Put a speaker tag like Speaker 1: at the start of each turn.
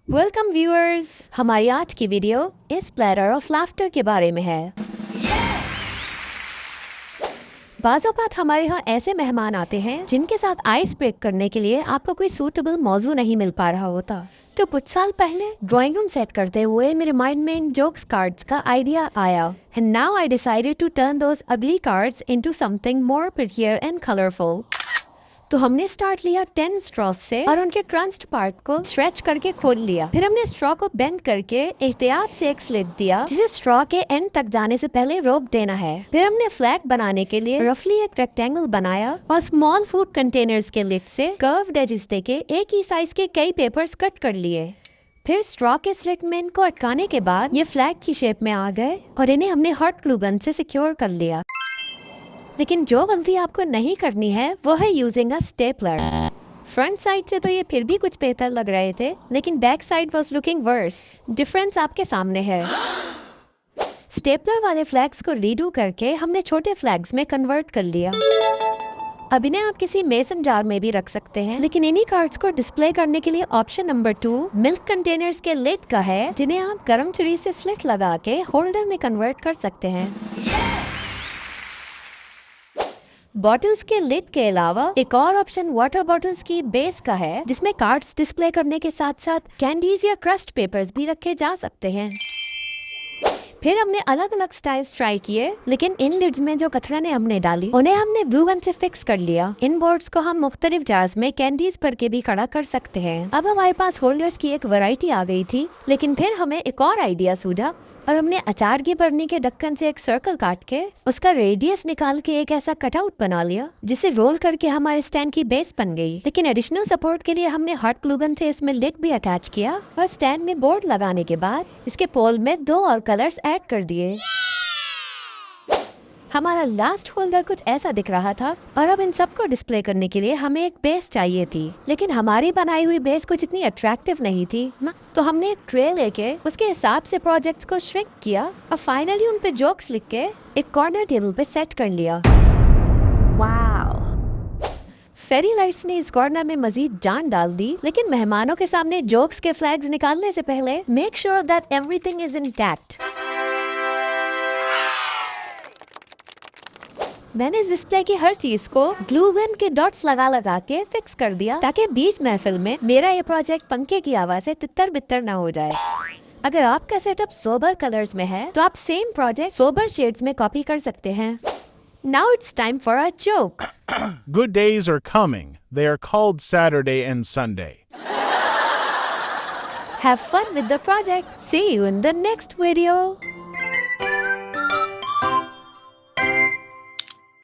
Speaker 1: Welcome viewers, हमारी आज की वीडियो इस प्लेटर ऑफ लाफ्टर के बारे में है। बाज़ औक़ात हमारे यहाँ ऐसे मेहमान आते हैं जिनके साथ आइस ब्रेक करने के लिए आपको कोई सूटेबल मौजू नहीं मिल पा रहा होता। तो कुछ साल पहले ड्राइंग रूम सेट करते हुए मेरे माइंड में इन जोक्स कार्ड्स का आइडिया आया and now I decided to turn those ugly cards into something more prettier and colourful. तो हमने स्टार्ट लिया 10 स्ट्रॉ से और उनके क्रंच्ड पार्ट को स्ट्रेच करके खोल लिया। फिर हमने स्ट्रॉ को बेंड करके एहतियात से एक स्लिट दिया जिसे स्ट्रॉ के एंड तक जाने से पहले रोक देना है। फिर हमने फ्लैग बनाने के लिए रफली एक रेक्टेंगल बनाया और स्मॉल फूड कंटेनर्स के लिड से कर्व्ड एजेस देके एक ही साइज के कई पेपर्स कट कर लिए। फिर स्ट्रॉ के स्लिट में इनको अटकाने के बाद ये फ्लैग की शेप में आ गए और इन्हें हमने हॉट ग्लू गन से सिक्योर कर लिया। लेकिन जो गलती आपको नहीं करनी है वो है using a stapler. Front side से तो ये फिर भी कुछ बेहतर लग रहे थे, लेकिन back side was looking worse. Difference आपके सामने है। स्टेपलर वाले फ्लैग्स को रीडू करके हमने छोटे फ्लैग्स में कन्वर्ट कर लिया। अब इन्हें आप किसी मेसन जार में भी रख सकते हैं, लेकिन इन्हीं कार्ड्स को डिस्प्ले करने के लिए ऑप्शन नंबर 2 मिल्क कंटेनर्स के लिड का है, जिन्हें आप गर्म छुरी से स्लिट लगा के होल्डर में कन्वर्ट कर सकते हैं। बॉटल्स के लिड के अलावा एक और ऑप्शन वाटर बॉटल्स की बेस का है, जिसमें कार्ड्स डिस्प्ले करने के साथ साथ कैंडीज या क्रस्ट पेपर्स भी रखे जा सकते हैं। फिर हमने अलग अलग स्टाइल्स ट्राई किए, लेकिन इन लिड्स में जो कतरने हमने डाली उन्हें हमने ग्लू गन से फिक्स कर लिया। इन बोर्ड्स को हम मुख्तलिफ जार्स में कैंडीज भर के भी खड़ा कर सकते हैं। अब हमारे पास होल्डर्स की एक वैरायटी आ गई थी, लेकिन फिर हमें एक और आइडिया सूझा और हमने अचार की बरनी के ढक्कन से एक सर्कल काट के उसका रेडियस निकाल के एक ऐसा कटआउट बना लिया जिसे रोल करके हमारे स्टैंड की बेस बन गई। लेकिन एडिशनल सपोर्ट के लिए हमने हॉट ग्लू गन से इसमें लिड भी अटैच किया और स्टैंड में बोर्ड लगाने के बाद इसके पोल में 2 और कलर्स ऐड कर दिए। हमारा लास्ट होल्डर कुछ ऐसा दिख रहा था और अब इन सबको डिस्प्ले करने के लिए हमें एक बेस चाहिए थी, लेकिन हमारी बनाई हुई बेस कुछ इतनी अट्रैक्टिव नहीं थी ना। तो हमने एक ट्रे लेके उसके हिसाब से प्रोजेक्ट्स को श्रिंक किया और फाइनली उन पे जोक्स लिख के एक कॉर्नर टेबल पे सेट कर लिया। फेरी लाइट्स ने इस कॉर्नर में मजीद जान डाल दी, लेकिन मेहमानों के सामने जोक्स के फ्लैग्स निकालने से पहले make sure that everything is intact. मैंने इस डिस्प्ले की हर चीज को ग्लू गन के डॉट्स लगा लगा के फिक्स कर दिया, ताकि बीच महफिल में मेरा ये प्रोजेक्ट पंखे की आवाज से तितर बितर ना हो जाए। अगर आपका सेटअप सोबर कलर्स में है तो आप सेम प्रोजेक्ट सोबर शेड्स में कॉपी कर सकते हैं। Now it's time for a joke.
Speaker 2: Good days are coming. They are called Saturday and Sunday.
Speaker 1: Have fun with the project. See you in the next video.